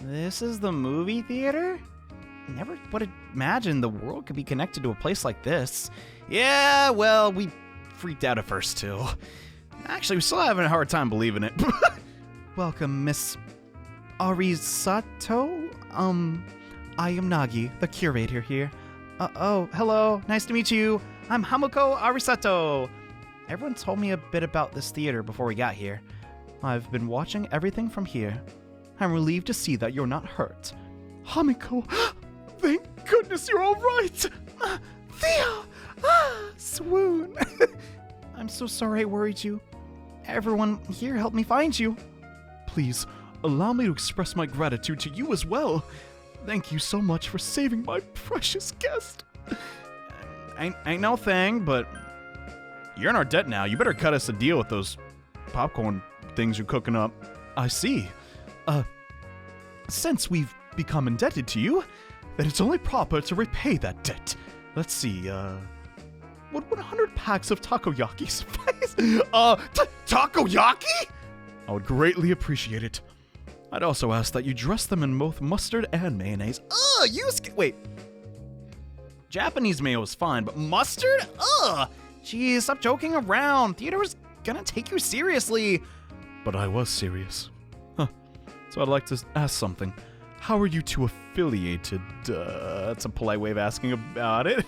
This is the movie theater? Never would have imagined the world could be connected to a place like this. Yeah, well, we freaked out at first, too. Actually, we're still having a hard time believing it. Welcome, Miss Arisato. I am Nagi, the curator here. Oh, hello. Nice to meet you. I'm Hamuko Arisato. Everyone told me a bit about this theater before we got here. I've been watching everything from here. I'm relieved to see that you're not hurt. Hamuko, thank goodness you're all right. Theo, swoon. I'm so sorry I worried you. Everyone here helped me find you. Please, allow me to express my gratitude to you as well. Thank you so much for saving my precious guest. Ain't no thing, but you're in our debt now. You better cut us a deal with those popcorn things you're cooking up. I see. Since we've become indebted to you, then it's only proper to repay that debt. Let's see, would 100 packs of takoyaki suffice? Takoyaki? I would greatly appreciate it. I'd also ask that you dress them in both mustard and mayonnaise. Wait. Japanese mayo is fine, but mustard? Jeez, stop joking around. Theater is gonna take you seriously. But I was serious. So I'd like to ask something. How are you two affiliated? That's a polite way of asking about it.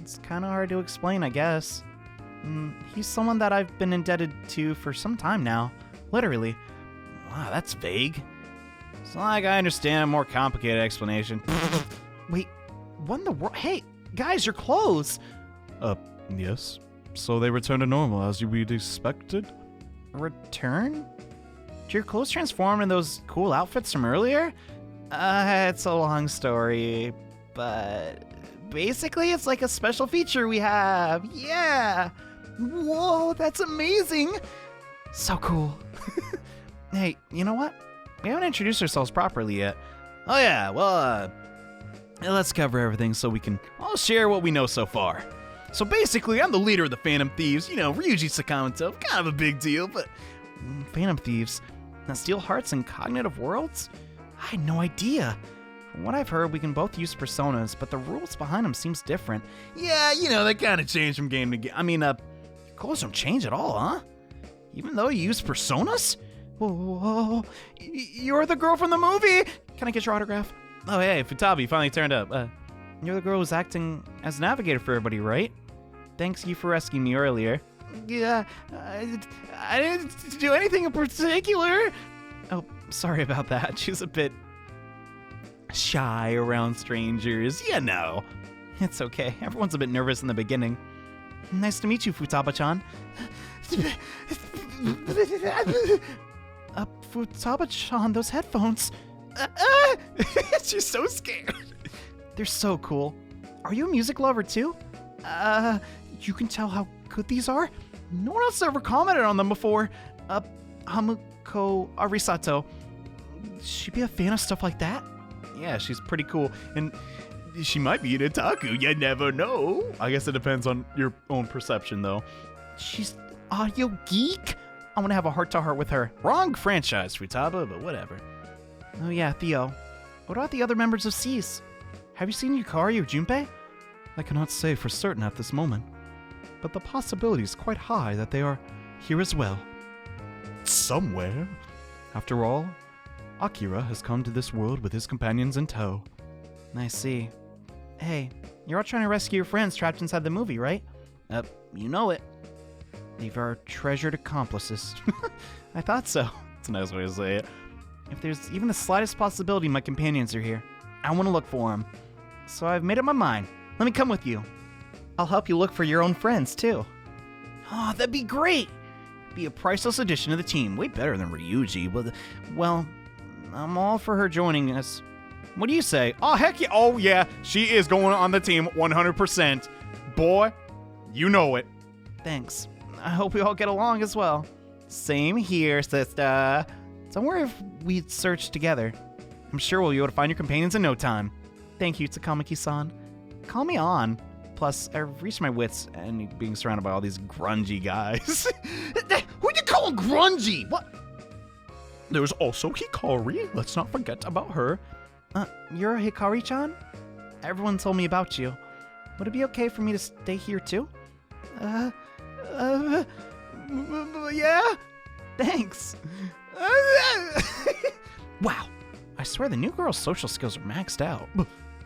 It's kind of hard to explain, I guess. He's someone that I've been indebted to for some time now. Literally. Wow, that's vague. It's not like I understand a more complicated explanation. Wait, what in the world? Hey, guys, your clothes! Yes. So they return to normal as you'd expected? Return? Did your clothes transform in those cool outfits from earlier? It's a long story, but basically it's like a special feature we have. Yeah! Whoa, that's amazing! So cool. Hey, you know what? We haven't introduced ourselves properly yet. Oh yeah, well, let's cover everything so we can all share what we know so far. So basically, I'm the leader of the Phantom Thieves. You know, Ryuji Sakamoto, kind of a big deal, but Phantom Thieves that steal hearts in cognitive worlds? I had no idea. From what I've heard, we can both use personas, but the rules behind them seems different. Yeah, you know, they kind of change from game to game. I mean, goals don't change at all, huh? Even though you use personas? Whoa, you're the girl from the movie! Can I get your autograph? Oh, hey, Futaba, you finally turned up. You're the girl who's acting as navigator for everybody, right? Thanks you for rescuing me earlier. Yeah, I didn't do anything in particular. Oh, sorry about that. She's a bit shy around strangers. You know. It's okay. Everyone's a bit nervous in the beginning. Nice to meet you, Futaba-chan. Futaba-chan, those headphones. She's so scared. They're so cool. Are you a music lover too? You can tell how good these are? No one else ever commented on them before. Hamuko Arisato. She'd be a fan of stuff like that? Yeah, she's pretty cool. And she might be an otaku, you never know. I guess it depends on your own perception, though. She's audio geek? I want to have a heart-to-heart with her. Wrong franchise, Futaba, but whatever. Oh yeah, Theo. What about the other members of SEAS? Have you seen Yukari or Junpei? I cannot say for certain at this moment, but the possibility is quite high that they are here as well. Somewhere. After all, Akira has come to this world with his companions in tow. I see. Hey, you're all trying to rescue your friends trapped inside the movie, right? You know it. They're our treasured accomplices. I thought so. It's a nice way to say it. If there's even the slightest possibility my companions are here, I want to look for them. So I've made up my mind. Let me come with you. I'll help you look for your own friends, too. Oh, that'd be great! Be a priceless addition to the team. Way better than Ryuji, but, well, I'm all for her joining us. What do you say? Oh, heck yeah. Oh, yeah. She is going on the team 100%. Boy, you know it. Thanks. I hope we all get along as well. Same here, sister. Don't worry if we search together. I'm sure we'll be able to find your companions in no time. Thank you, Takamaki-san. Call me on. Plus, I've reached my wits and being surrounded by all these grungy guys. Who you calling grungy? What? there's also Hikari. Let's not forget about her. You're Hikari-chan? Everyone told me about you. Would it be okay for me to stay here too? Yeah? Thanks. Wow. I swear the new girl's social skills are maxed out.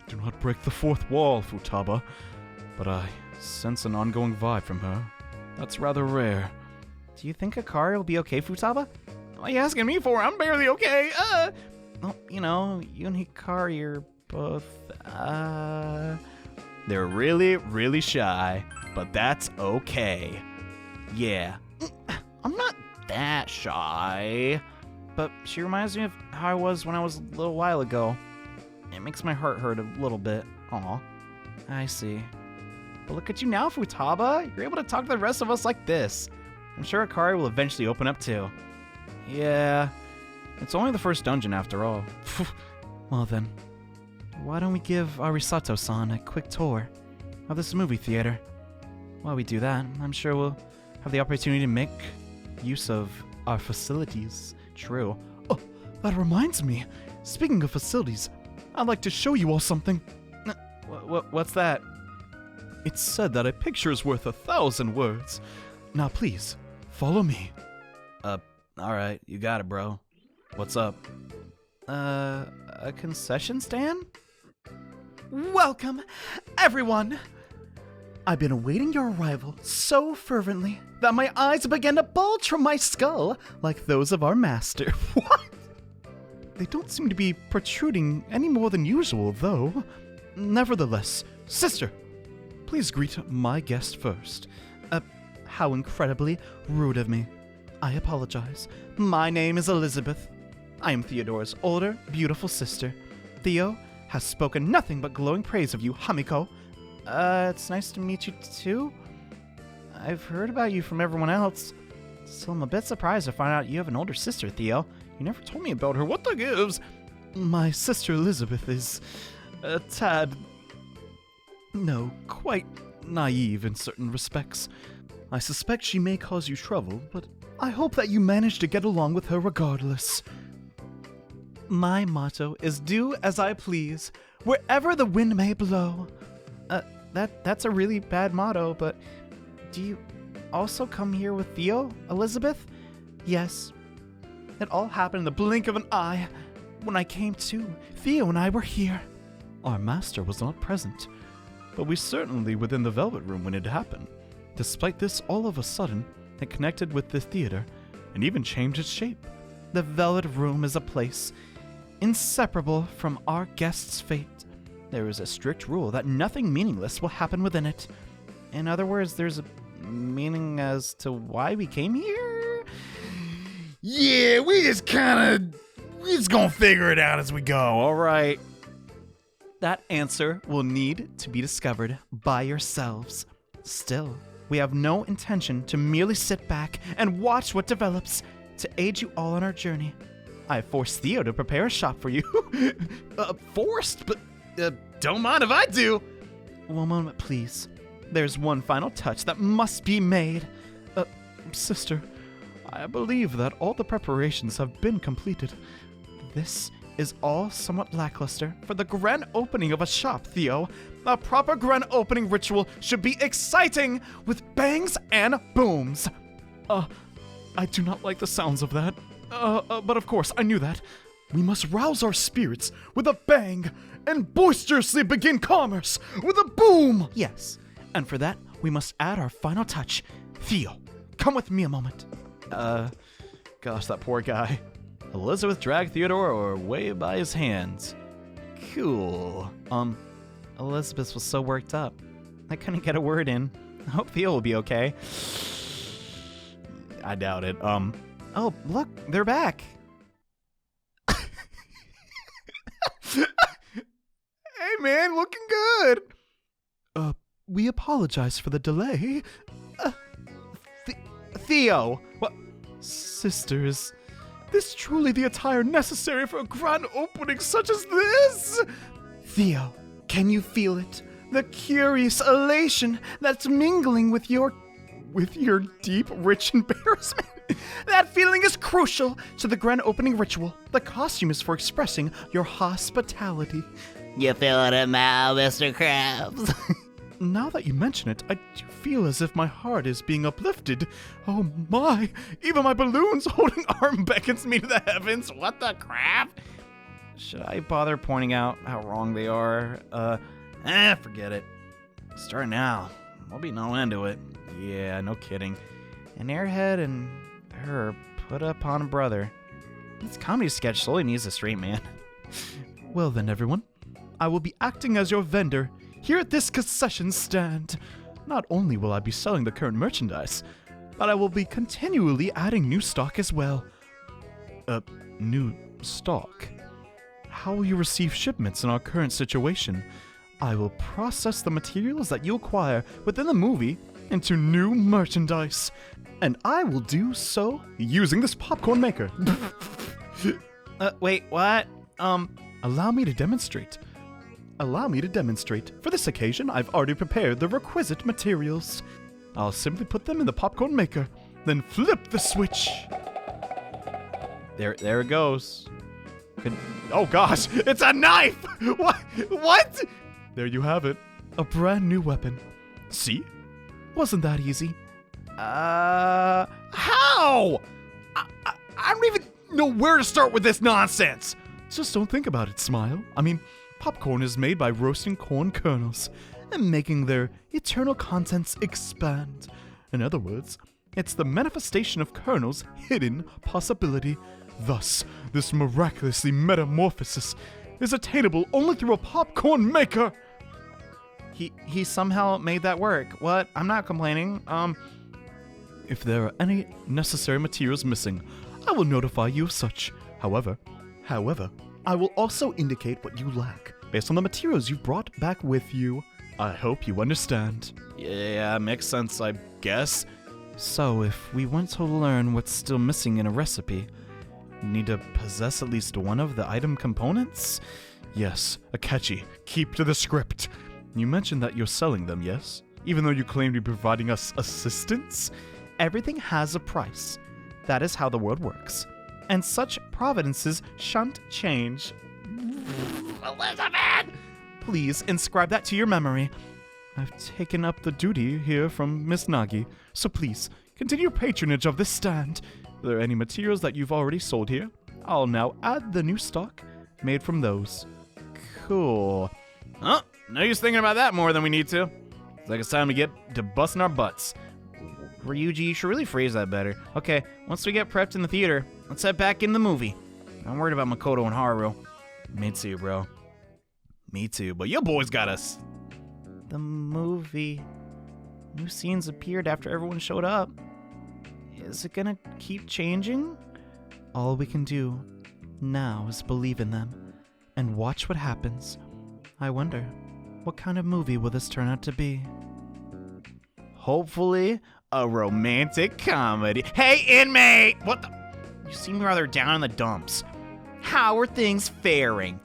Do not break the fourth wall, Futaba. But I sense an ongoing vibe from her. That's rather rare. Do you think Hikari will be okay, Futaba? What are you asking me for? I'm barely okay. Well, you know, you and Hikari are both, they're really, really shy, but that's okay. Yeah. I'm not that shy, but she reminds me of how I was when I was a little while ago. It makes my heart hurt a little bit. Aw. I see. But look at you now, Futaba. You're able to talk to the rest of us like this. I'm sure Hikari will eventually open up too. Yeah. It's only the first dungeon after all. Well then, why don't we give Arisato-san a quick tour of this movie theater? While we do that, I'm sure we'll have the opportunity to make use of our facilities. True. Oh, that reminds me. Speaking of facilities, I'd like to show you all something. What's that? It's said that a picture is worth 1,000 words. Now please, follow me. Alright, you got it, bro. What's up? A concession stand? Welcome, everyone! I've been awaiting your arrival so fervently that my eyes began to bulge from my skull like those of our master. What? They don't seem to be protruding any more than usual, though. Nevertheless, sister, please greet my guest first. How incredibly rude of me. I apologize. My name is Elizabeth. I am Theodora's older, beautiful sister. Theo has spoken nothing but glowing praise of you, Hamuko. It's nice to meet you too. I've heard about you from everyone else. Still, I'm a bit surprised to find out you have an older sister, Theo. You never told me about her. What the gives? My sister Elizabeth is a tad... no, quite naive in certain respects. I suspect she may cause you trouble, but I hope that you manage to get along with her regardless. My motto is do as I please, wherever the wind may blow. That's a really bad motto, but do you also come here with Theo, Elizabeth? Yes. It all happened in the blink of an eye. When I came to, Theo and I were here. Our master was not present, but we certainly were in the Velvet Room when it happened. Despite this, all of a sudden, it connected with the theater and even changed its shape. The Velvet Room is a place inseparable from our guest's fate. There is a strict rule that nothing meaningless will happen within it. In other words, there's a meaning as to why we came here? Yeah, we just gonna figure it out as we go, alright? That answer will need to be discovered by yourselves. Still, we have no intention to merely sit back and watch what develops. To aid you all on our journey, I have forced Theo to prepare a shop for you. Forced? But don't mind if I do. One moment, please. There's one final touch that must be made. Sister, I believe that all the preparations have been completed. This is all somewhat lackluster for the grand opening of a shop, Theo. A proper grand opening ritual should be exciting with bangs and booms. I do not like the sounds of that. But of course, I knew that. We must rouse our spirits with a bang and boisterously begin commerce with a boom! Yes, and for that, we must add our final touch. Theo, come with me a moment. Gosh, that poor guy. Elizabeth dragged Theodore away by his hands. Cool. Elizabeth was so worked up. I couldn't get a word in. I hope Theo will be okay. I doubt it. Oh, look, they're back. Hey, man, looking good. We apologize for the delay. Theo! What? Sisters, this truly the attire necessary for a grand opening such as this? Theo, can you feel it? The curious elation that's mingling with your deep, rich embarrassment. That feeling is crucial to the grand opening ritual. The costume is for expressing your hospitality. You feeling it now, Mr. Krabs? Now that you mention it, I do feel as if my heart is being uplifted. Oh my, even my balloons holding arm beckons me to the heavens. What the crap? Should I bother pointing out how wrong they are? Forget it. Start now. I'll be no end to it. Yeah, no kidding. An airhead and her put upon a brother. This comedy sketch slowly needs a straight man. Well then, everyone. I will be acting as your vendor here at this concession stand. Not only will I be selling the current merchandise, but I will be continually adding new stock as well. New stock? How will you receive shipments in our current situation? I will process the materials that you acquire within the movie into new merchandise. And I will do so using this popcorn maker. Wait, what? Allow me to demonstrate. For this occasion, I've already prepared the requisite materials. I'll simply put them in the popcorn maker, then flip the switch. There it goes. Oh gosh, it's a knife! What? There you have it. A brand new weapon. See? Wasn't that easy? How? I don't even know where to start with this nonsense. Just don't think about it, Smile. I mean, popcorn is made by roasting corn kernels and making their eternal contents expand. In other words, it's the manifestation of kernels' hidden possibility. Thus, this miraculously metamorphosis is attainable only through a popcorn maker. He somehow made that work. What? I'm not complaining. If there are any necessary materials missing, I will notify you of such. However, I will also indicate what you lack based on the materials you've brought back with you. I hope you understand. Yeah, makes sense, I guess. So, if we want to learn what's still missing in a recipe, you need to possess at least one of the item components? Yes, Akechi, keep to the script. You mentioned that you're selling them, yes? Even though you claim to be providing us assistance? Everything has a price. That is how the world works. And such providences shan't change. Elizabeth! Please inscribe that to your memory. I've taken up the duty here from Miss Nagi, so please, continue your patronage of this stand. Are there any materials that you've already sold here? I'll now add the new stock made from those. Cool. Huh? No use thinking about that more than we need to. It's like it's time to get to busting our butts. Ryuji, you should really phrase that better. Okay, once we get prepped in the theater, let's head back in the movie. I'm worried about Makoto and Haru. Me too, bro. Me too, but your boys got us. The movie. New scenes appeared after everyone showed up. Is it gonna keep changing? All we can do now is believe in them and watch what happens. I wonder, what kind of movie will this turn out to be? Hopefully, a romantic comedy. Hey, inmate! What the? You seem rather down in the dumps. How are things faring?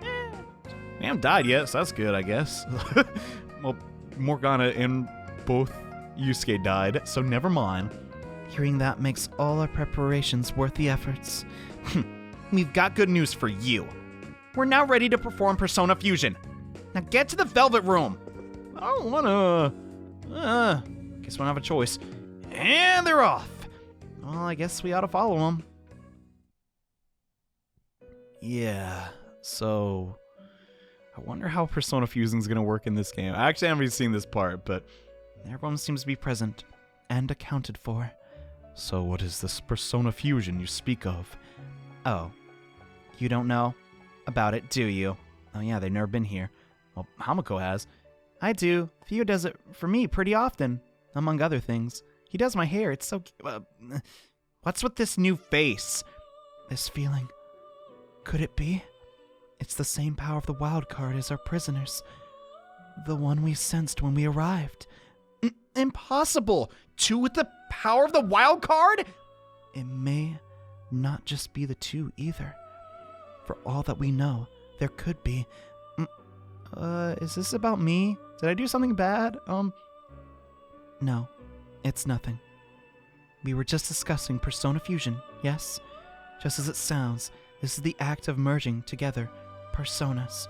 We haven't died yet, so that's good, I guess. Well, Morgana and both Yusuke died, so never mind. Hearing that makes all our preparations worth the efforts. We've got good news for you. We're now ready to perform Persona Fusion. Now get to the Velvet Room. I don't wanna... guess we don't have a choice. And they're off. Well, I guess we ought to follow them. Yeah, so... I wonder how Persona Fusion's gonna work in this game. I actually haven't seen this part, but everyone seems to be present and accounted for. So what is this Persona Fusion you speak of? Oh, you don't know about it, do you? Oh yeah, they've never been here. Well, Hamuko has. I do. Theo does it for me pretty often, among other things. He does my hair, it's so... what's with this new face? This feeling. Could it be? It's the same power of the wild card as our prisoners. The one we sensed when we arrived. Impossible! Two with the power of the wild card? It may not just be the two either. For all that we know, there could be... is this about me? Did I do something bad? No, it's nothing. We were just discussing persona fusion, yes? Just as it sounds, this is the act of merging together personas.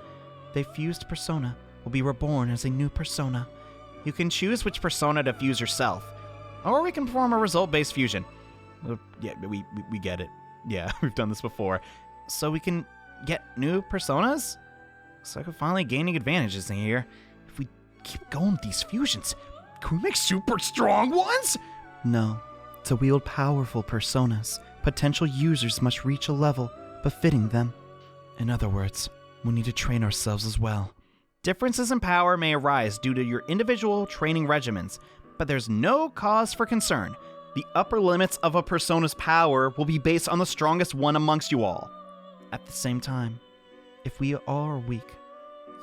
The fused persona will be reborn as a new persona. You can choose which persona to fuse yourself, or we can perform a result-based fusion. Yeah, we get it. Yeah, we've done this before. So we can get new personas? So I can finally gaining advantages in here. If we keep going with these fusions, can we make super strong ones? No. To wield powerful personas, potential users must reach a level befitting them. In other words, we need to train ourselves as well. Differences in power may arise due to your individual training regimens, but there's no cause for concern. The upper limits of a persona's power will be based on the strongest one amongst you all. At the same time, if we are weak,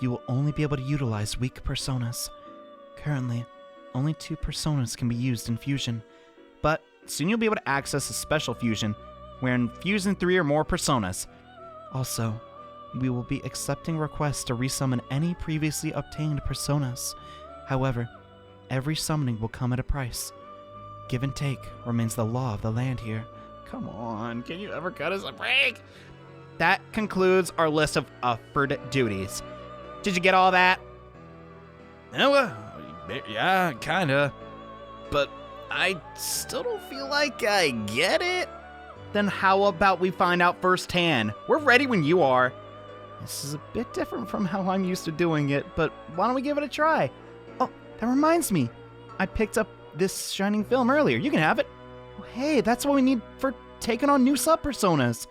you will only be able to utilize weak personas. Currently, only 2 personas can be used in fusion, but soon you'll be able to access a special fusion wherein fusing 3 or more personas. Also, we will be accepting requests to resummon any previously obtained personas. However, every summoning will come at a price. Give and take remains the law of the land here. Come on, can you ever cut us a break? That concludes our list of offered duties. Did you get all that? Yeah, kinda. But I still don't feel like I get it. Then how about we find out firsthand? We're ready when you are. This is a bit different from how I'm used to doing it, but why don't we give it a try? Oh, that reminds me. I picked up this shining film earlier. You can have it. Oh, hey, that's what we need for taking on new sub-personas.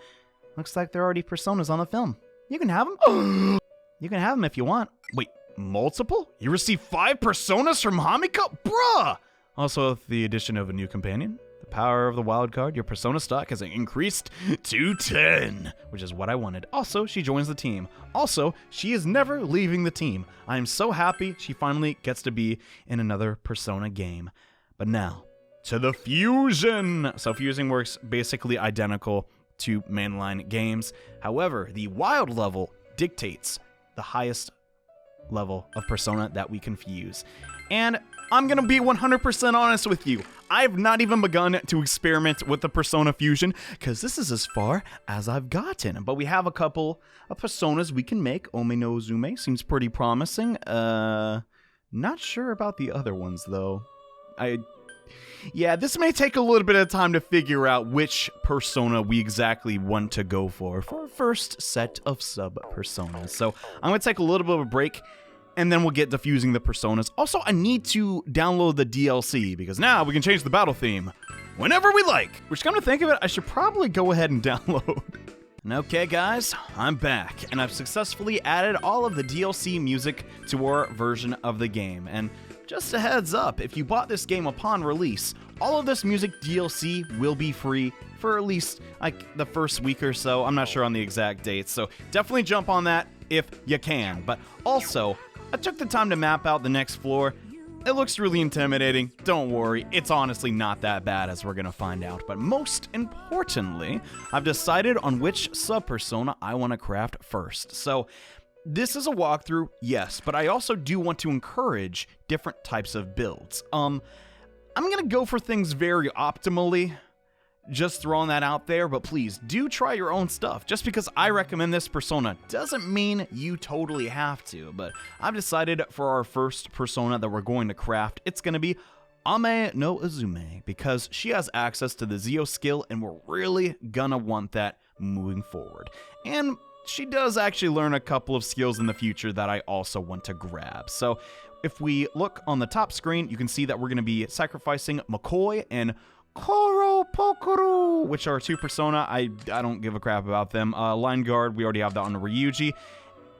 Looks like there are already personas on the film. You can have them. You can have them if you want. Wait, multiple? You receive 5 personas from Hamuko? Bruh! Also, with the addition of a new companion, the power of the wild card, your persona stock has increased to 10, which is what I wanted. Also, she joins the team. Also, she is never leaving the team. I am so happy she finally gets to be in another persona game. But now, to the fusion! So fusing works basically identical to mainline games. However, the wild level dictates the highest level of persona that we can fuse. And I'm gonna be 100% honest with you. I've not even begun to experiment with the persona fusion, because this is as far as I've gotten. But we have a couple of personas we can make. Omeinozume seems pretty promising. Not sure about the other ones, though. Yeah, this may take a little bit of time to figure out which persona we exactly want to go for our first set of sub-personas. So I'm going to take a little bit of a break, and then we'll get to fusing the personas. Also, I need to download the DLC, because now we can change the battle theme whenever we like. Which, come to think of it, I should probably go ahead and download. And okay, guys, I'm back, and I've successfully added all of the DLC music to our version of the game. And just a heads up, if you bought this game upon release, all of this music DLC will be free for at least like the first week or so. I'm not sure on the exact dates, so definitely jump on that if you can. But also, I took the time to map out the next floor. It looks really intimidating. Don't worry, it's honestly not that bad, as we're gonna find out. But most importantly, I've decided on which sub-persona I want to craft first. So this is a walkthrough, yes, but I also do want to encourage different types of builds. I'm gonna go for things very optimally, just throwing that out there, but please do try your own stuff. Just because I recommend this persona doesn't mean you totally have to, but I've decided for our first persona that we're going to craft, it's gonna be Omeinozume, because she has access to the Zeo skill, and we're really gonna want that moving forward. And she does actually learn a couple of skills in the future that I also want to grab. So if we look on the top screen, you can see that we're going to be sacrificing McCoy and Koropokuru, which are 2 persona. I don't give a crap about them. Line Guard, we already have that on Ryuji.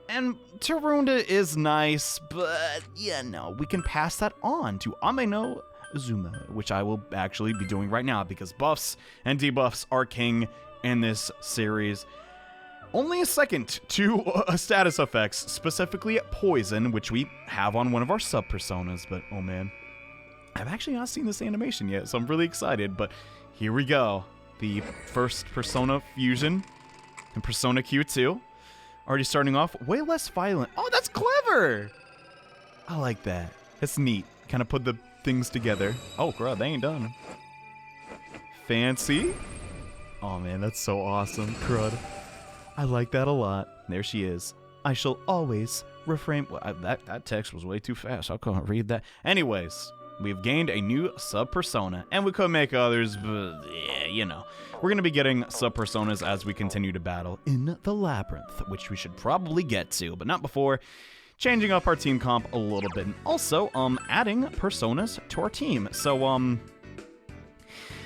And Tarunda is nice, but yeah, no, we can pass that on to Omeinozume, which I will actually be doing right now, because buffs and debuffs are king in this series. Only a second to status effects, specifically Poison, which we have on one of our sub-personas, but oh man, I've actually not seen this animation yet, so I'm really excited, but here we go. The first persona fusion and Persona Q2. Already starting off way less violent. Oh, that's clever! I like that. That's neat. Kind of put the things together. Oh, crap, they ain't done. fancy. Oh man, that's so awesome, crud. I like that a lot. There she is. I shall always refrain. Well, that text was way too fast. I couldn't read that. Anyways, we've gained a new sub-persona, and we could make others, but yeah, you know. We're going to be getting sub-personas as we continue to battle in the Labyrinth, which we should probably get to, but not before changing up our team comp a little bit. And also, adding personas to our team. So,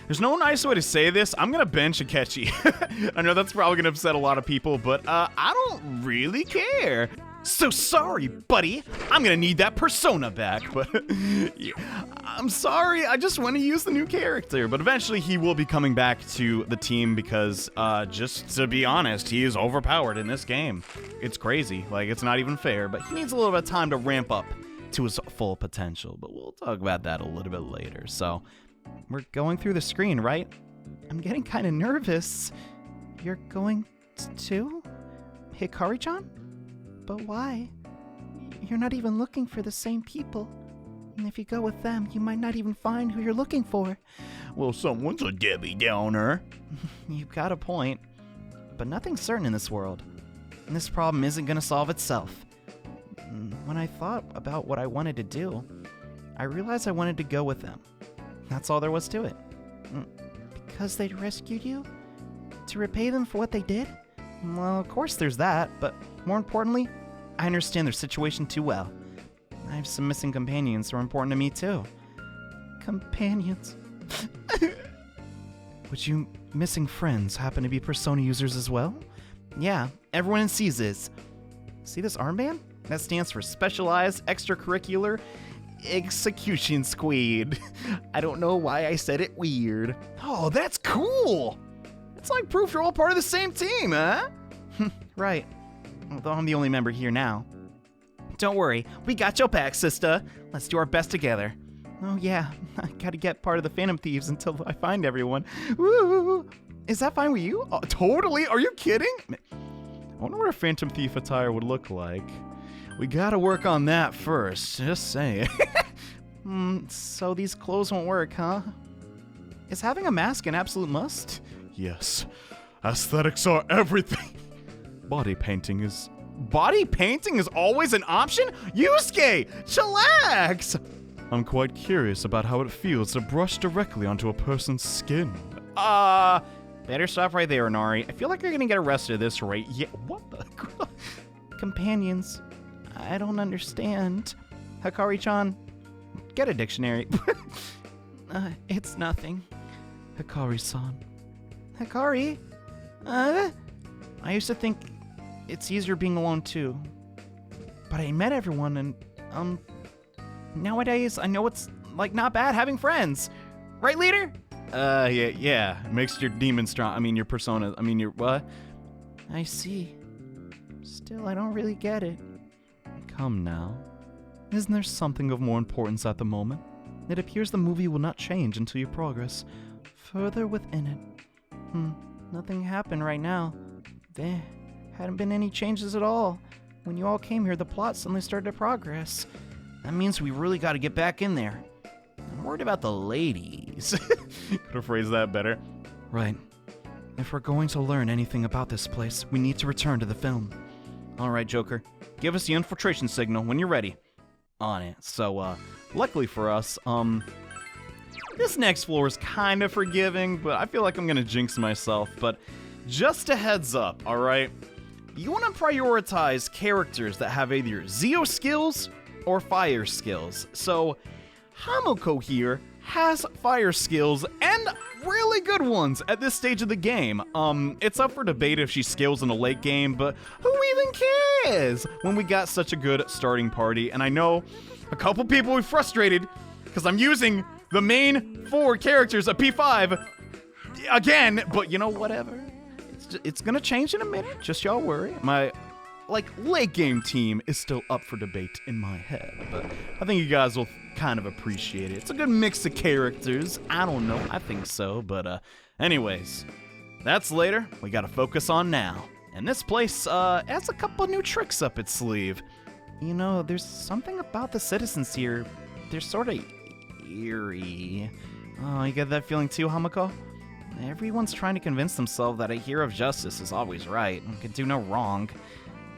there's no nice way to say this. I'm going to bench Akechi. I know that's probably going to upset a lot of people, but I don't really care. So sorry, buddy. I'm going to need that persona back, but yeah, I'm sorry. I just want to use the new character, but eventually he will be coming back to the team because, just to be honest, he is overpowered in this game. It's crazy. Like, it's not even fair, but he needs a little bit of time to ramp up to his full potential, but we'll talk about that a little bit later. So, we're going through the screen, right? I'm getting kind of nervous. You're going to Hikari-chan? But why? You're not even looking for the same people. And if you go with them, you might not even find who you're looking for. Well, someone's a Debbie Downer. You've got a point. But nothing's certain in this world. And this problem isn't going to solve itself. When I thought about what I wanted to do, I realized I wanted to go with them. That's all there was to it. Because they'd rescued you? To repay them for what they did? Well, of course there's that, but more importantly, I understand their situation too well. I have some missing companions who are important to me too. Companions? Would you missing friends happen to be Persona users as well? Yeah, everyone in C's is. See this armband? That stands for Specialized Extracurricular Execution Squad. I don't know why I said it weird. Oh, that's cool! It's like proof you're all part of the same team, huh? Right. Although I'm the only member here now. Don't worry, we got your back, sister. Let's do our best together. Oh yeah, I gotta get part of the Phantom Thieves until I find everyone. Woo! Is that fine with you? Oh, totally, are you kidding? I wonder what a Phantom Thief attire would look like. We gotta work on that first, just saying. So these clothes won't work, huh? Is having a mask an absolute must? Yes. Aesthetics are everything. Body painting is always an option? Yusuke, chillax! I'm quite curious about how it feels to brush directly onto a person's skin. Better stop right there, Inari. I feel like you're gonna get arrested at this rate. Yeah, what the? Companions. I don't understand. Hikari-chan, get a dictionary. It's nothing. Hikari-san. Hikari? I used to think it's easier being alone too. But I met everyone and, nowadays I know it's, like, not bad having friends. Right, leader? Yeah. Makes your demon strong. Your persona. Your what? I see. Still, I don't really get it. Come now. Isn't there something of more importance at the moment? It appears the movie will not change until you progress further within it. Nothing happened right now. There hadn't been any changes at all. When you all came here, the plot suddenly started to progress. That means we really got to get back in there. I'm worried about the ladies. Could have phrased that better. Right. If we're going to learn anything about this place, we need to return to the film. All right, Joker. Give us the infiltration signal when you're ready. On it. So, luckily for us, this next floor is kind of forgiving, but I feel like I'm gonna jinx myself. But just a heads up, all right? You want to prioritize characters that have either Zeo skills or fire skills. So, Hamuko here has fire skills and really good ones at this stage of the game. It's up for debate if she scales in a late game, but who even cares when we got such a good starting party? And I know a couple people will be frustrated because I'm using the main 4 characters of P5 again, but you know, whatever. It's gonna change in a minute, just y'all worry. My, late game team is still up for debate in my head, but I think you guys will kind of appreciate it. It's a good mix of characters. I don't know, I think so, but anyways, that's later. We gotta focus on now. And this place has a couple new tricks up its sleeve. You know, there's something about the citizens here. They're sort of eerie. Oh, you get that feeling too, Hamuko? Everyone's trying to convince themselves that a hero of justice is always right and can do no wrong.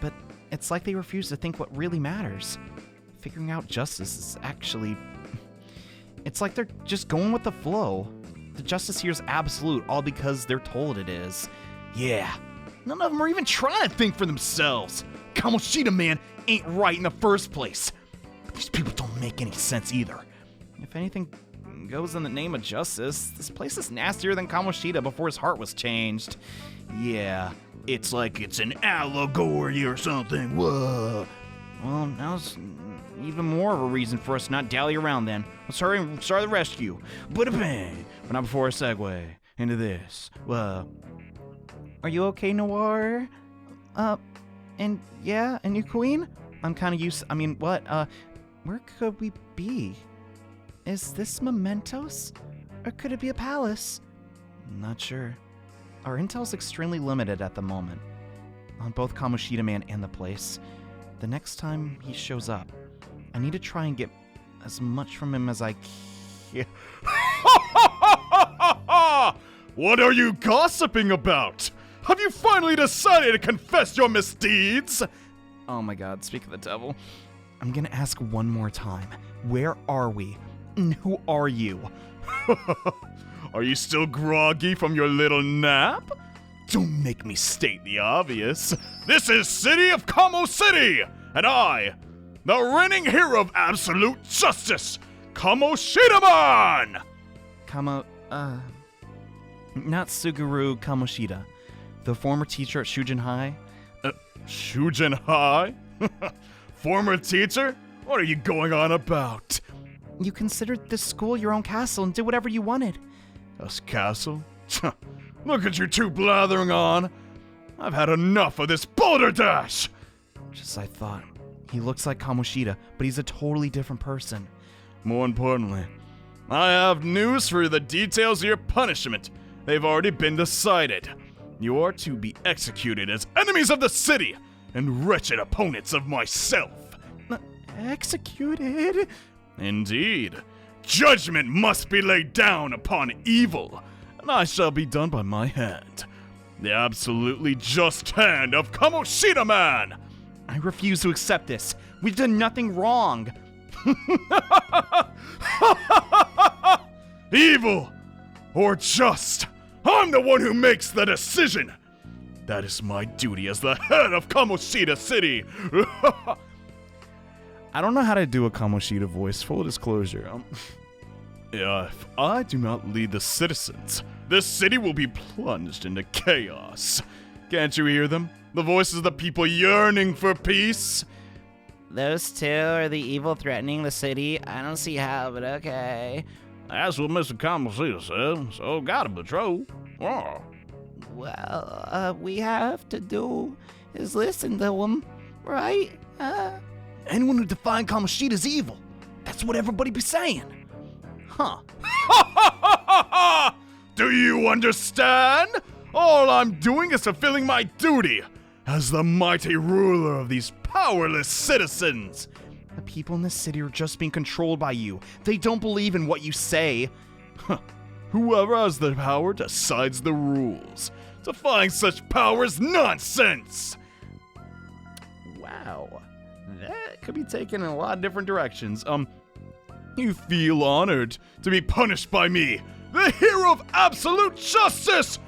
But it's like they refuse to think what really matters. Figuring out justice is actually... It's like they're just going with the flow. The justice here is absolute, all because they're told it is. Yeah, none of them are even trying to think for themselves. Kamoshida man ain't right in the first place. But these people don't make any sense either. If anything goes in the name of justice, this place is nastier than Kamoshida before his heart was changed. Yeah, It's like it's an allegory or something. Whoa. well, now's even more of a reason for us to not dally around then. Let's hurry and start the rescue. Bada bang. But not before I segue into this. Well, are you okay, Noir? And you, Queen? I'm kind of used. Where could we be? Is this Mementos? Or could it be a palace? Not sure. Our intel's extremely limited at the moment. On both Kamoshida Man and the place. The next time he shows up, I need to try and get as much from him as I can. What are you gossiping about? Have you finally decided to confess your misdeeds? Oh my god, speak of the devil. I'm gonna ask one more time. Where are we? And who are you? Are you still groggy from your little nap? Don't make me state the obvious. This is City of Kamo City, and I, the reigning hero of absolute justice, Kamoshida-man! Not Suguru Kamoshida, the former teacher at Shujin High. Shujin High? Former teacher? What are you going on about? You considered this school your own castle and did whatever you wanted. Us castle? Look at you two blathering on. I've had enough of this boulder dash! Just as I thought. He looks like Kamoshida, but he's a totally different person. More importantly, I have news for the details of your punishment. They've already been decided. You are to be executed as enemies of the city and wretched opponents of myself. Executed? Indeed. Judgment must be laid down upon evil, and I shall be done by my hand. The absolutely just hand of Kamoshida-man! I refuse to accept this. We've done nothing wrong. Evil or just, I'm the one who makes the decision. That is my duty as the head of Kamoshida City. I don't know how to do a Kamoshida voice, full disclosure. If I do not lead the citizens, this city will be plunged into chaos. Can't you hear them? The voices of the people yearning for peace? Those two are the evil threatening the city. I don't see how, but okay. That's what Mr. Kamoshida said, so gotta patrol. Oh. Well, we have to do is listen to him, right? Anyone who defined Kamoshida is evil. That's what everybody be saying. Huh. Do you understand? All I'm doing is fulfilling my duty as the mighty ruler of these powerless citizens. The people in this city are just being controlled by you. They don't believe in what you say. Whoever has the power decides the rules. Defying such power is nonsense! Wow. That could be taken in a lot of different directions. You feel honored to be punished by me, the hero of absolute justice!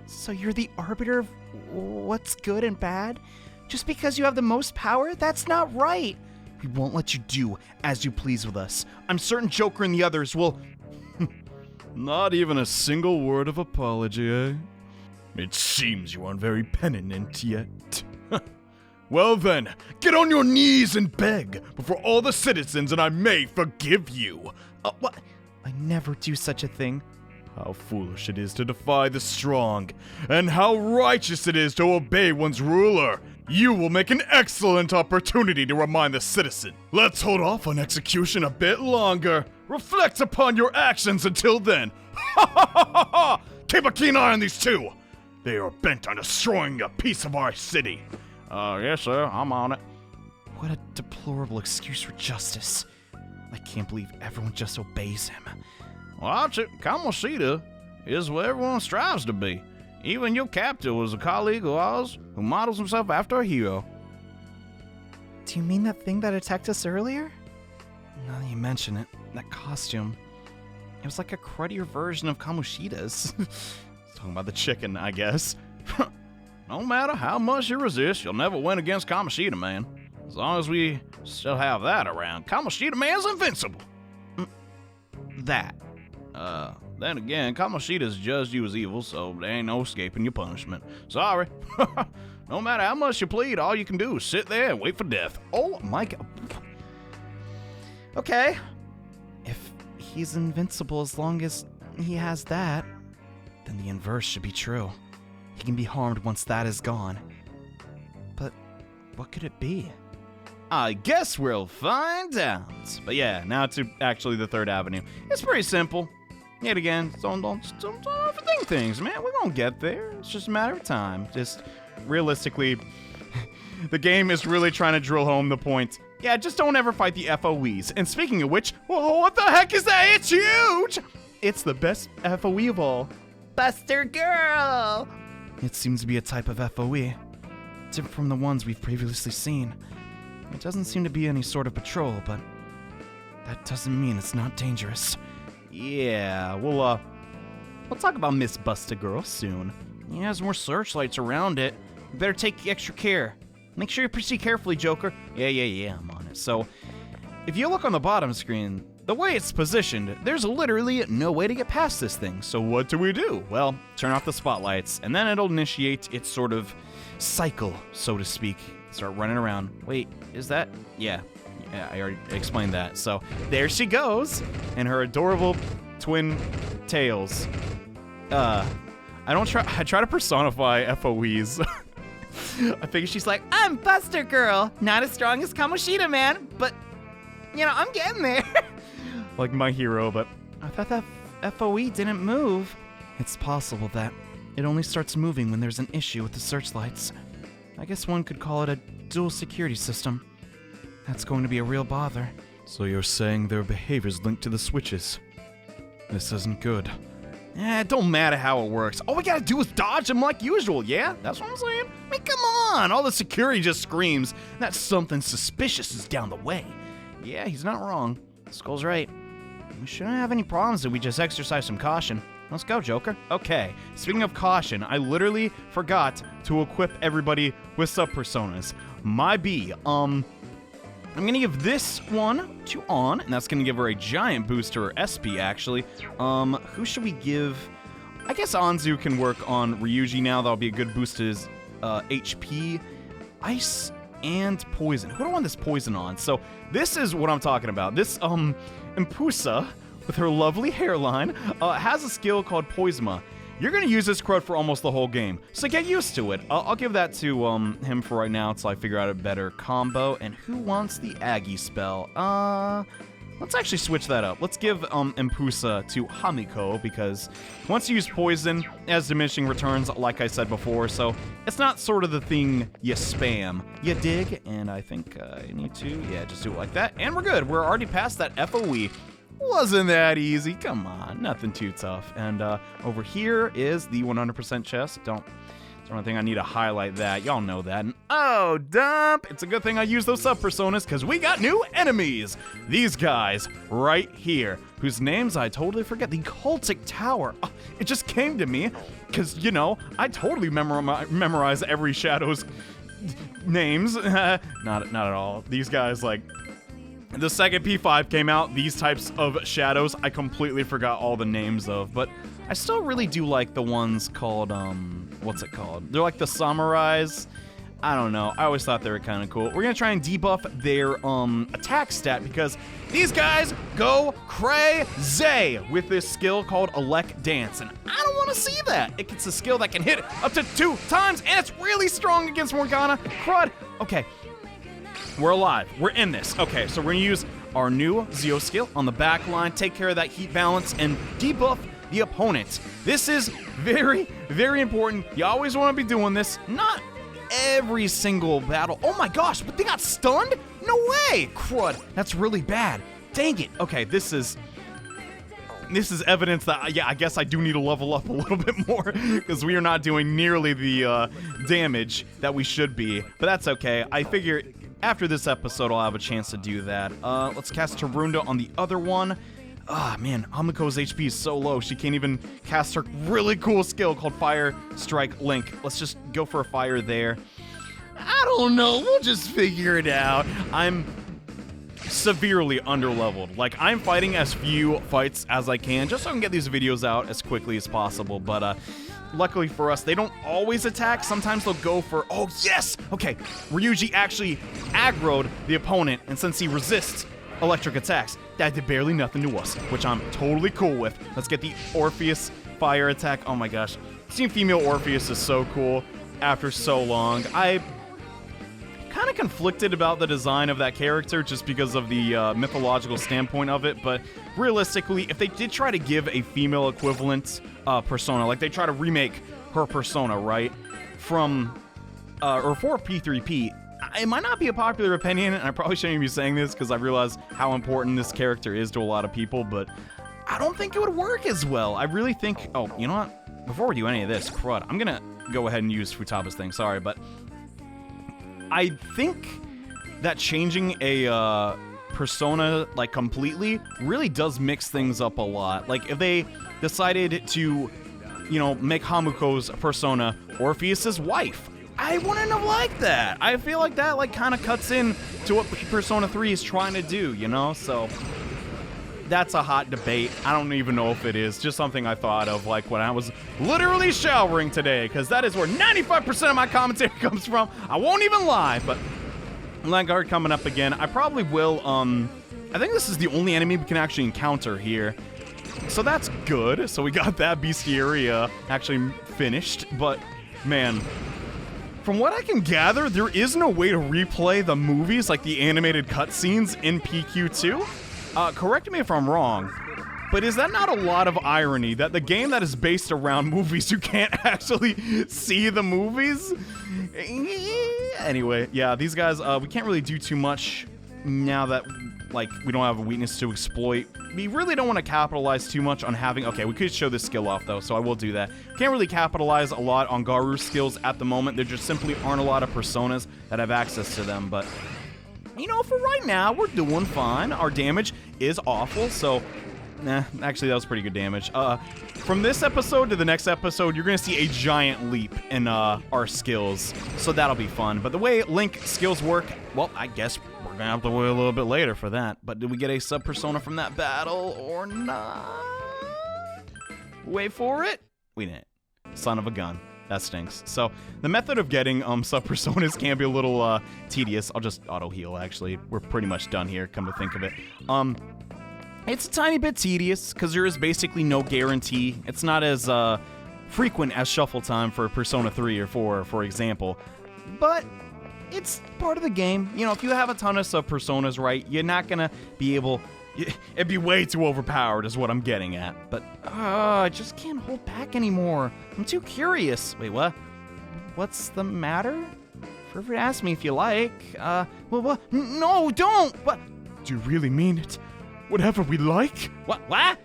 So you're the arbiter of what's good and bad? Just because you have the most power? That's not right. We won't let you do as you please with us. I'm certain Joker and the others will... Not even a single word of apology, eh? It seems you aren't very penitent yet. Well then, get on your knees and beg before all the citizens and I may forgive you. What? I never do such a thing. How foolish it is to defy the strong, and how righteous it is to obey one's ruler. You will make an excellent opportunity to remind the citizen. Let's hold off on execution a bit longer. Reflect upon your actions until then. Keep a keen eye on these two. They are bent on destroying a piece of our city. Yes, sir. I'm on it. What a deplorable excuse for justice. I can't believe everyone just obeys him. Watch it. Kamoshida is what everyone strives to be. Even your captor was a colleague of ours who models himself after a hero. Do you mean that thing that attacked us earlier? Now that you mention it, that costume. It was like a cruddier version of Kamoshida's. Talking about the chicken, I guess. No matter how much you resist, you'll never win against Kamoshida Man. As long as we still have that around, Kamoshida Man's invincible. Then again, Kamoshida's judged you as evil, so there ain't no escaping your punishment. Sorry. No matter how much you plead, all you can do is sit there and wait for death. Oh my god. Okay. If he's invincible as long as he has that, then the inverse should be true. He can be harmed once that is gone. But what could it be? I guess we'll find out. But yeah, now to actually the Third Avenue. It's pretty simple. Yet again, don't overthink things, man. We're gonna get there. It's just a matter of time. Just realistically, the game is really trying to drill home the point. Yeah, just don't ever fight the FOEs. And speaking of which, whoa, what the heck is that? It's huge! It's the best FOE of all. Buster Girl! It seems to be a type of FOE. Different from the ones we've previously seen. It doesn't seem to be any sort of patrol, but that doesn't mean it's not dangerous. Yeah, we'll talk about Miss Buster Girl soon. He has more searchlights around it. You better take extra care. Make sure you proceed carefully, Joker. Yeah, I'm on it. So, if you look on the bottom screen, the way it's positioned, there's literally no way to get past this thing. So what do? Well, turn off the spotlights, and then it'll initiate its sort of cycle, so to speak. Start running around. Wait, is that? Yeah, I already explained that. So there she goes, and her adorable twin tails. I try to personify FOEs. I figure she's like, I'm Buster Girl, not as strong as Kamoshida Man, but I'm getting there. Like my hero, but I thought that FOE didn't move. It's possible that it only starts moving when there's an issue with the searchlights. I guess one could call it a dual security system. That's going to be a real bother. So you're saying their behavior's linked to the switches? This isn't good. It don't matter how it works. All we gotta do is dodge them like usual, yeah? That's what I'm saying? I mean, come on! All the security just screams that something suspicious is down the way. Yeah, he's not wrong. Skull's right. We shouldn't have any problems if we just exercise some caution. Let's go, Joker. Okay, speaking of caution, I literally forgot to equip everybody with sub-personas. My B, I'm gonna give this one to On, and that's gonna give her a giant boost to her SP, actually. Who should we give? I guess Anzu can work on Ryuji now. That'll be a good boost to his HP. Ice and Poison. Who do I want this Poison on? So, this is what I'm talking about. This, Impusa, with her lovely hairline, has a skill called Poisma. You're gonna use this crud for almost the whole game, so get used to it. I'll give that to him for right now until I figure out a better combo. And who wants the Aggie spell? Let's actually switch that up. Let's give Impusa to Hamuko, because once you use Poison, it has diminishing returns, like I said before, so it's not sort of the thing you spam. You dig? And I think I need to, just do it like that, and we're good. We're already past that FOE. Wasn't that easy? Come on, nothing too tough. And over here is the 100% chest. Don't think I need to highlight that. Y'all know that. And oh, dump! It's a good thing I used those sub-personas, because we got new enemies! These guys right here, whose names I totally forget. The Cultic Tower. It just came to me, because, I totally memorize every Shadow's names. Not at all. These guys, like... The second P5 came out, these types of shadows, I completely forgot all the names of, but I still really do like the ones called, what's it called? They're like the samurais. I don't know. I always thought they were kind of cool. We're going to try and debuff their attack stat, because these guys go crazy with this skill called Elect Dance, and I don't want to see that. It's a skill that can hit up to 2 times, and it's really strong against Morgana. Crud. Okay. We're alive. We're in this. Okay, so we're gonna use our new Zeo skill on the back line, take care of that heat balance, and debuff the opponent. This is very, very important. You always want to be doing this. Not every single battle. Oh my gosh, but they got stunned? No way! Crud. That's really bad. Dang it. Okay, this is... this is evidence that, yeah, I guess I do need to level up a little bit more, because we are not doing nearly the damage that we should be. But that's okay. I figure after this episode, I'll have a chance to do that. Let's cast Tarunda on the other one. Ah, man, Hamuko's HP is so low, she can't even cast her really cool skill called Fire Strike Link. Let's just go for a fire there. I don't know, we'll just figure it out. I'm severely underleveled. Like, I'm fighting as few fights as I can, just so I can get these videos out as quickly as possible, but, luckily for us, they don't always attack. Sometimes they'll go for, oh, yes! Okay, Ryuji actually aggroed the opponent, and since he resists electric attacks, that did barely nothing to us, which I'm totally cool with. Let's get the Orpheus fire attack. Oh my gosh. Seeing female Orpheus is so cool after so long. I kind of conflicted about the design of that character just because of the mythological standpoint of it, but realistically, if they did try to give a female equivalent persona, like they try to remake her persona, right, from, or for P3P, it might not be a popular opinion, and I probably shouldn't be saying this because I realize how important this character is to a lot of people, but I don't think it would work as well. I really think, oh, you know what? Before we do any of this, crud, I'm gonna go ahead and use Futaba's thing, sorry, but I think that changing a persona, like, completely really does mix things up a lot. Like, if they decided to, you know, make Hamuko's persona Orpheus's wife, I wouldn't have liked that. I feel like that, like, kind of cuts in to what Persona 3 is trying to do, you know? So, that's a hot debate. I don't even know if it is. Just something I thought of, like, when I was literally showering today, because that is where 95% of my commentary comes from. I won't even lie, but Langard coming up again. I probably will, I think this is the only enemy we can actually encounter here. So that's good. So we got that bestiaria actually finished, but, man, from what I can gather, there is no way to replay the movies, like the animated cutscenes in PQ2. Correct me if I'm wrong, but is that not a lot of irony that the game that is based around movies, you can't actually see the movies? Anyway, yeah, these guys, we can't really do too much now that, like, we don't have a weakness to exploit. We really don't want to capitalize too much on having... Okay, we could show this skill off, though, so I will do that. Can't really capitalize a lot on Garu's skills at the moment. There just simply aren't a lot of personas that have access to them, but, you know, for right now, we're doing fine. Our damage is awful, so... Nah, actually, that was pretty good damage. From this episode to the next episode, you're gonna see a giant leap in, our skills, so that'll be fun. But the way Link skills work, well, I guess we're gonna have to wait a little bit later for that. But did we get a sub-persona from that battle, or not? Wait for it? We didn't. Son of a gun. That stinks. So, the method of getting, sub-personas can be a little, tedious. I'll just auto-heal, actually. We're pretty much done here, come to think of it. It's a tiny bit tedious, because there is basically no guarantee. It's not as frequent as shuffle time for Persona 3 or 4, for example. But it's part of the game. You know, if you have a ton of sub-personas, right, you're not going to be able... It'd be way too overpowered is what I'm getting at. But, I just can't hold back anymore. I'm too curious. Wait, what? What's the matter? Feel free to ask me if you like. Well, what? No, don't! What? Do you really mean it? Whatever we like? What?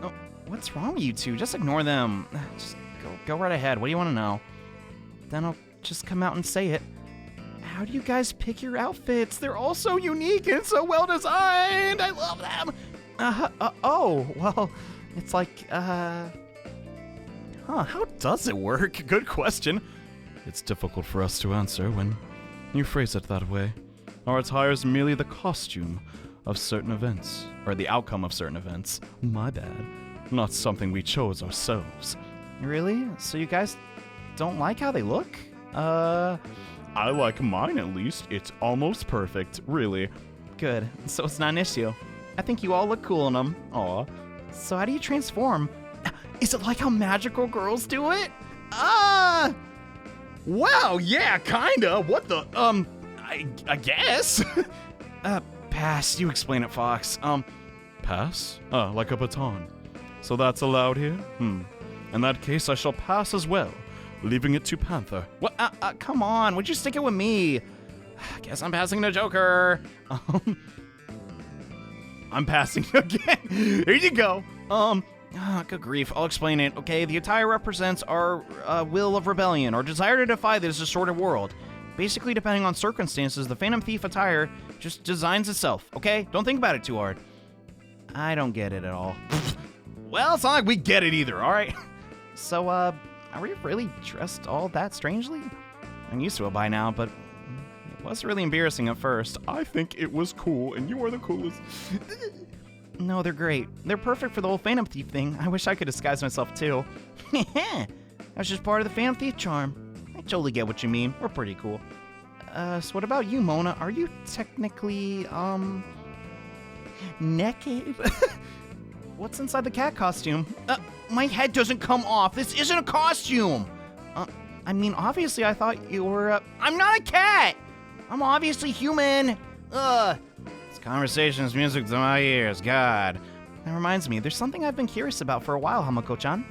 Oh, what's wrong with you two? Just ignore them. Just go right ahead. What do you want to know? Then I'll just come out and say it. How do you guys pick your outfits? They're all so unique and so well designed. I love them. Oh, well, it's like, how does it work? Good question. It's difficult for us to answer when you phrase it that way. Our attire is merely the costume of certain events, or the outcome of certain events. My bad. Not something we chose ourselves. Really? So you guys don't like how they look? I like mine at least. It's almost perfect, really. Good. So it's not an issue. I think you all look cool in them. Aw. So how do you transform? Is it like how magical girls do it? Wow, yeah, kinda. What the, I guess. Pass. You explain it, Fox. Pass? Like a baton. So that's allowed here? In that case, I shall pass as well, leaving it to Panther. What? Come on. Would you stick it with me? Guess I'm passing to Joker. I'm passing again. Here you go. Good grief, I'll explain it, okay? The attire represents our will of rebellion, or desire to defy this distorted world. Basically, depending on circumstances, the Phantom Thief attire just designs itself, okay? Don't think about it too hard. I don't get it at all. Well, it's not like we get it either, alright? So, are we really dressed all that strangely? I'm used to it by now, but it was really embarrassing at first. I think it was cool, and you are the coolest. No, they're great. They're perfect for the whole Phantom Thief thing. I wish I could disguise myself too. That's just part of the Phantom Thief charm. I totally get what you mean. We're pretty cool. So what about you, Mona? Are you technically, naked? What's inside the cat costume? My head doesn't come off. This isn't a costume. I mean, obviously I thought you were, I'm not a cat! I'm obviously human. This conversation's music to my ears, God. That reminds me, there's something I've been curious about for a while, Hamuko-chan.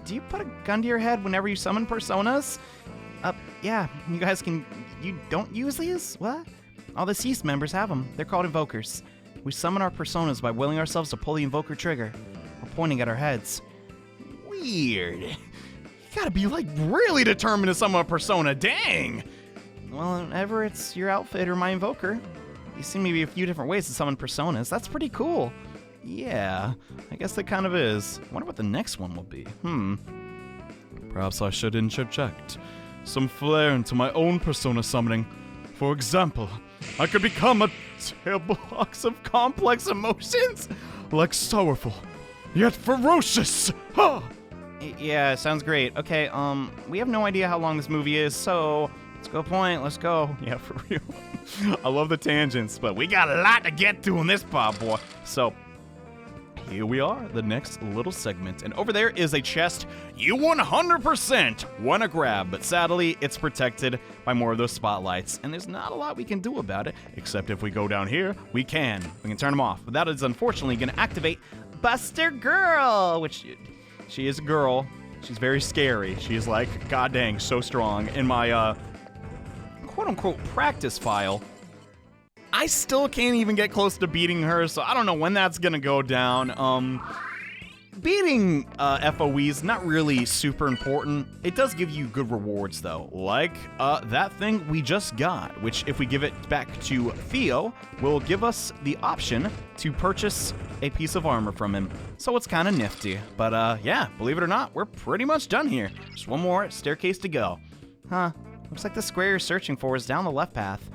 Do you put a gun to your head whenever you summon personas? Yeah, you guys you don't use these? What? All the Cease members have them. They're called invokers. We summon our personas by willing ourselves to pull the invoker trigger, or pointing at our heads. Weird. You gotta be, like, really determined to summon a persona, dang! Well, whenever it's your outfit or my invoker, you see maybe a few different ways to summon personas. That's pretty cool. Yeah, I guess that kind of is. I wonder what the next one will be. Perhaps I should interject some flair into my own persona summoning. For example, I could become a terrible box of complex emotions, like sorrowful, yet ferocious. Ha! Yeah, sounds great. Okay, we have no idea how long this movie is, so let's go point, let's go. Yeah, for real. I love the tangents, but we got a lot to get to in this part, boy. So, here we are, the next little segment. And over there is a chest you 100% want to grab, but sadly, it's protected by more of those spotlights. And there's not a lot we can do about it, except if we go down here, we can. We can turn them off. But that is unfortunately going to activate Buster Girl, which she is a girl. She's very scary. She is like, god dang, so strong. In my, quote-unquote practice file, I still can't even get close to beating her, so I don't know when that's gonna go down. Beating FOE's not really super important. It does give you good rewards, though, like that thing we just got, which if we give it back to Theo, will give us the option to purchase a piece of armor from him. So it's kind of nifty. But yeah, believe it or not, we're pretty much done here. Just one more staircase to go. Huh, looks like the square you're searching for is down the left path.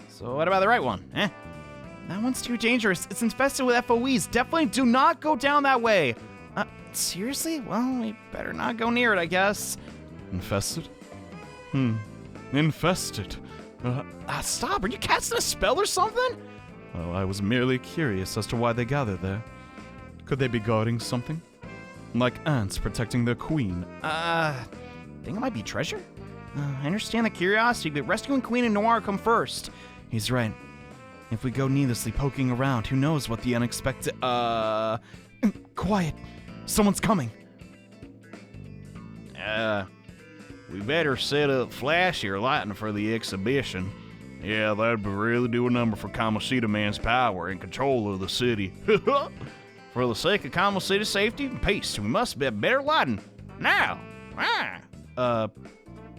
So what about the right one? That one's too dangerous. It's infested with FOEs. Definitely do not go down that way. Seriously? Well, we better not go near it, I guess. Infested? Infested. Stop. Are you casting a spell or something? Well, I was merely curious as to why they gathered there. Could they be guarding something? Like ants protecting their queen? Think it might be treasure? I understand the curiosity, but rescuing Queen and Noir come first. He's right. If we go needlessly poking around, who knows what the unexpected, Quiet! Someone's coming! We better set up flashier lighting for the exhibition. Yeah, that'd really do a number for Kamoshida Man's power and control of the city. For the sake of Kamo City's safety and peace, we must be better lighting. Now!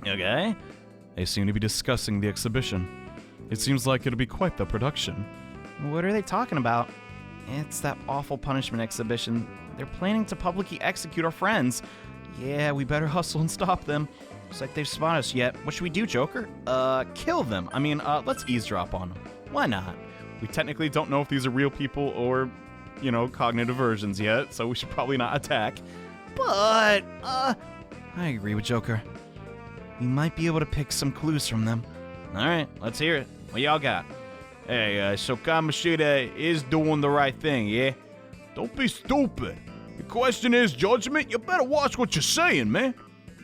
Okay. They seem to be discussing the exhibition. It seems like it'll be quite the production. What are they talking about? It's that awful punishment exhibition. They're planning to publicly execute our friends. Yeah, we better hustle and stop them. Looks like they've spotted us yet. What should we do, Joker? Kill them. I mean, let's eavesdrop on them. Why not? We technically don't know if these are real people or, you know, cognitive versions yet, so we should probably not attack. But, I agree with Joker. We might be able to pick some clues from them. Alright, let's hear it. What y'all got? Hey, so Kamoshida is doing the right thing, yeah? Don't be stupid. The question is, Judgment, you better watch what you're saying, man.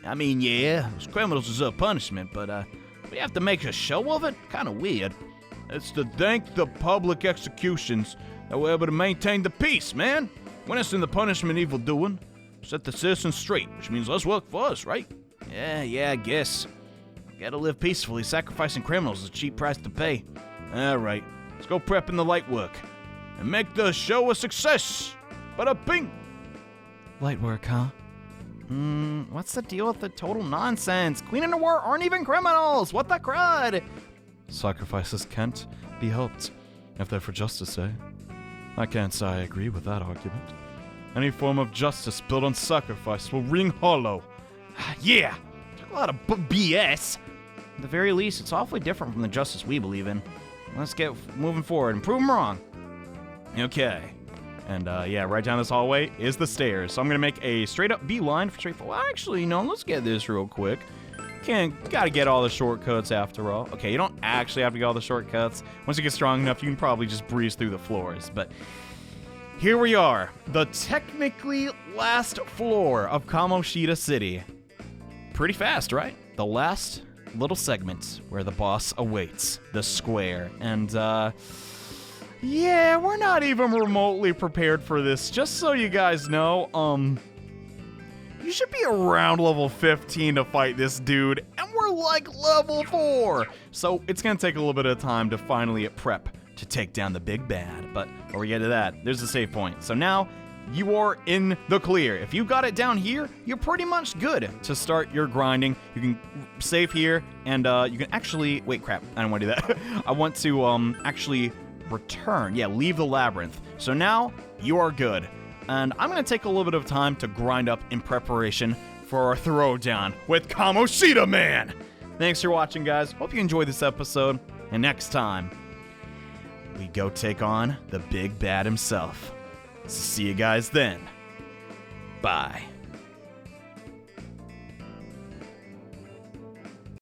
I mean, yeah, those criminals deserve punishment, but, we have to make a show of it? Kinda weird. It's to thank the public executions that we're able to maintain the peace, man. Witnessing the punishment evil doing, set the citizens straight, which means less work for us, right? Yeah, I guess. Gotta live peacefully, sacrificing criminals is a cheap price to pay. Alright, let's go prep in the light work. and make the show a success. Bada bing. Light work, huh? What's the deal with the total nonsense? Queen and Noir aren't even criminals! What the crud? Sacrifices can't be helped, if they're for justice' sake. I can't say I agree with that argument. Any form of justice built on sacrifice will ring hollow. Yeah, talk a lot of BS. At the very least, it's awfully different from the justice we believe in. Let's get moving forward and prove them wrong. Okay. And yeah, right down this hallway is the stairs. So I'm gonna make a straight up beeline for straight forward. Well, actually, no, let's get this real quick. Gotta get all the shortcuts after all. Okay, you don't actually have to get all the shortcuts. Once you get strong enough, you can probably just breeze through the floors. But here we are, the technically last floor of Kamoshida City. Pretty fast, right? The last little segment where the boss awaits, the square. And yeah, we're not even remotely prepared for this. Just so you guys know, you should be around level 15 to fight this dude, and we're like level 4. So it's gonna take a little bit of time to finally prep to take down the big bad. But before we get to that, there's a save point. So now you are in the clear. If you got it down here, you're pretty much good to start your grinding. You can save here, and you can actually, wait, crap, I don't want to do that. I want to actually return. Yeah, leave the labyrinth. So now you are good. And I'm going to take a little bit of time to grind up in preparation for our throwdown with Kamoshida Man. Thanks for watching, guys. Hope you enjoyed this episode. And next time, we go take on the big bad himself. So see you guys then. Bye.